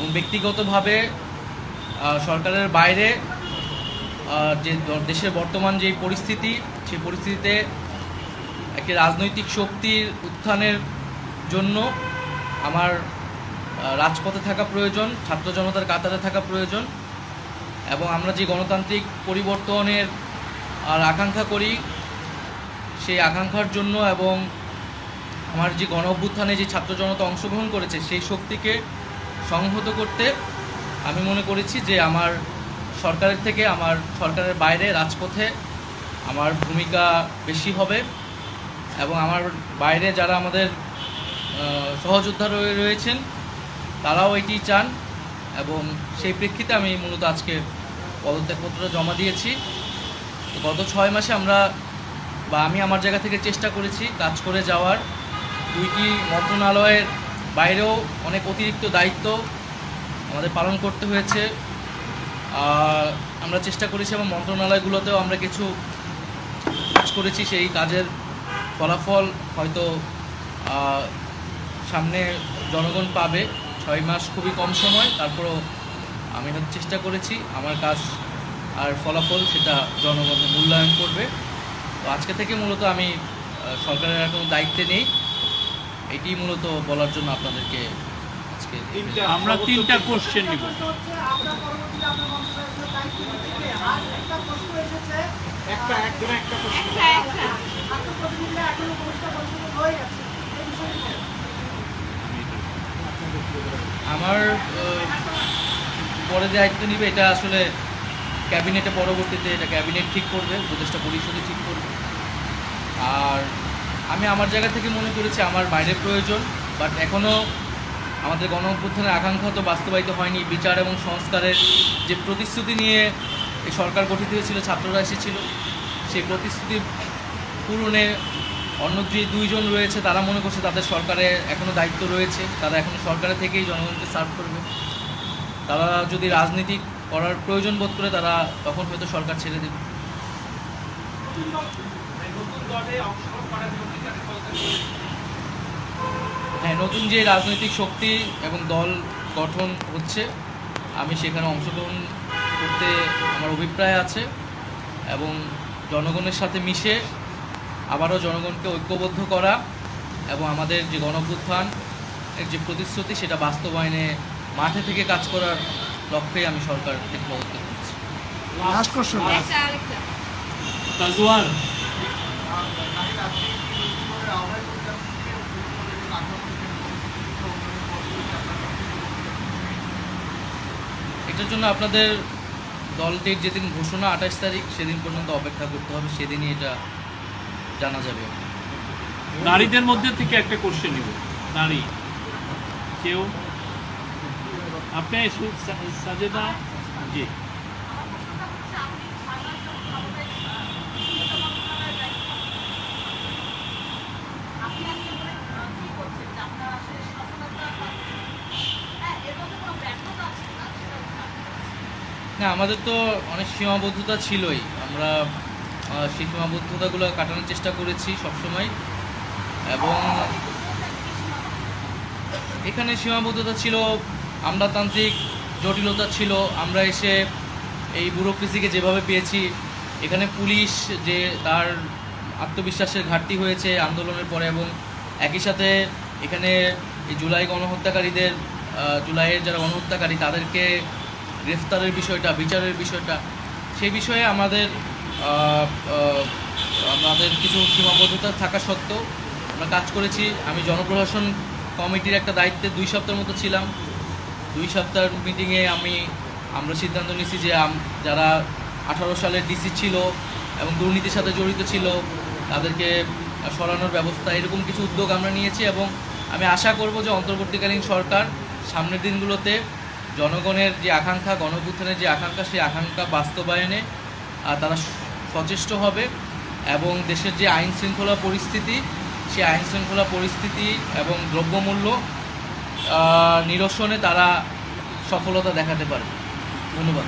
এবং ব্যক্তিগতভাবে সরকারের বাইরে যে দেশের বর্তমান যে পরিস্থিতি, সেই পরিস্থিতিতে একটি রাজনৈতিক শক্তির উত্থানের জন্য আমার রাজপথে থাকা প্রয়োজন, ছাত্র জনতার কাতারে থাকা প্রয়োজন। এবং আমরা যে গণতান্ত্রিক পরিবর্তনের আকাঙ্ক্ষা করি, সেই আকাঙ্ক্ষার জন্য এবং আমার যে গণ অভ্যুত্থানে যে ছাত্র জনতা অংশগ্রহণ করেছে, সেই শক্তিকে সংহত করতে আমি মনে করেছি যে আমার সরকারের থেকে, আমার সরকারের বাইরে রাজপথে আমার ভূমিকা বেশি হবে। এবং আমার বাইরে যারা আমাদের সহযোদ্ধা রয়েছেন, তারাও এটি চান, এবং সেই প্রেক্ষিতে আমি মূলত আজকে পদত্যাগপত্রটা জমা দিয়েছি। তো গত 6 মাসে আমি আমার জায়গা থেকে চেষ্টা করেছি কাজ করে যাওয়ার। 2টি মন্ত্রণালয়ের বাইরেও অনেক অতিরিক্ত দায়িত্ব আমাদের পালন করতে হয়েছে। আমরা চেষ্টা করেছি এবং মন্ত্রণালয়গুলোতেও আমরা কিছু কাজ করেছি। সেই কাজের ফলাফল হয়তো সামনে জনগণ পাবে। 6 মাস খুবই কম সময়, তারপরও আমি চেষ্টা করেছি আমার কাজ আর ফলাফল সেটা জনগণ মূল্যায়ন করবে। তো আজকে থেকে মূলত আমি সরকারের আর কোনো দায়িত্বে নেই, এটি মূলত বলার জন্য আপনাদেরকে আজকে আমরা 3টা কোশ্চেন নিব। আমার পরে দায়িত্ব নিবে এটা আসলে ক্যাবিনেটে, পরবর্তীতে এটা ক্যাবিনেট ঠিক করবে, উপদেষ্টা পরিষদে ঠিক করবে। আর আমি আমার জায়গা থেকে মনে করেছি আমার বাইরের প্রয়োজন, বাট এখনও আমাদের গণ অভ্যুত্থানের আকাঙ্ক্ষা তো বাস্তবায়িত হয়নি। বিচার এবং সংস্কারের যে প্রতিশ্রুতি নিয়ে এই সরকার গঠিত হয়েছিল, ছাত্ররা এসেছিল, সেই প্রতিশ্রুতি পূরণে অন্য যে 2 জন রয়েছে তারা মনে করছে তাদের সরকারে এখনও দায়িত্ব রয়েছে, তারা এখনও সরকারে থেকেই জনগণকে সার্ভ করবে। তারা যদি রাজনীতি করার প্রয়োজন বোধ করে, তারা তখন হয়তো সরকার ছেড়ে দেবে। হ্যাঁ, নতুন যে রাজনৈতিক শক্তি এবং দল গঠন হচ্ছে, আমি সেখানে অংশগ্রহণ করতে আমার অভিপ্রায় আছে, এবং জনগণের সাথে মিশে আবারও জনগণকে ঐক্যবদ্ধ করা এবং আমাদের যে গণ অভ্যুত্থান এর যে প্রতিশ্রুতি সেটা বাস্তবায়নে মাঠে থেকে কাজ করার লক্ষ্যে আমি সরকার থেকে পদত্যাগ করছি। তাজওয়ার, এটার জন্য আপনাদের দলটির যেদিন ঘোষণা 28 তারিখ, সেদিন পর্যন্ত অপেক্ষা করতে হবে, সেদিনই এটা জানা যাবে। নারীদের মধ্যে থেকে একটা কোশ্চেন নিব। নারী কেউ? আপনি সাজেদা জি। না, আমাদের তো অনেক সীমাবদ্ধতা ছিলই, আমরা সেই সীমাবদ্ধতাগুলো কাটানোর চেষ্টা করেছি সবসময়। এবং এখানে সীমাবদ্ধতা ছিল, আমলাতান্ত্রিক জটিলতা ছিল। আমরা এসে এই ব্যুরোক্রেসিকে যেভাবে পেয়েছি, এখানে পুলিশ যে তার আত্মবিশ্বাসের ঘাটতি হয়েছে আন্দোলনের পরে, এবং একই সাথে এখানে এই জুলাই গণহত্যাকারীদের, জুলাইয়ের যারা গণহত্যাকারী তাদেরকে গ্রেফতারের বিষয়টা, বিচারের বিষয়টা, সেই বিষয়ে আমাদের কিছু সীমাবদ্ধতা থাকা সত্ত্বেও আমরা কাজ করেছি। আমি জনপ্রশাসন কমিটির একটা দায়িত্বে 2 সপ্তাহের মতো ছিলাম। 2 সপ্তাহের মিটিংয়ে আমরা সিদ্ধান্ত নিয়েছি যে যারা 18 সালের ডিসি ছিল এবং দুর্নীতির সাথে জড়িত ছিল তাদেরকে সরানোর ব্যবস্থা, এরকম কিছু উদ্যোগ আমরা নিয়েছি। এবং আমি আশা করব যে অন্তর্বর্তীকালীন সরকার সামনের দিনগুলোতে জনগণের যে আকাঙ্ক্ষা, গণ অভ্যুত্থানের যে আকাঙ্ক্ষা, সেই আকাঙ্ক্ষা বাস্তবায়নে তারা সচেষ্ট হবে, এবং দেশের যে আইন শৃঙ্খলা পরিস্থিতি, সেই আইন শৃঙ্খলা পরিস্থিতি এবং দ্রব্যমূল্য নিরসনে তারা সফলতা দেখাতে পারে। ধন্যবাদ।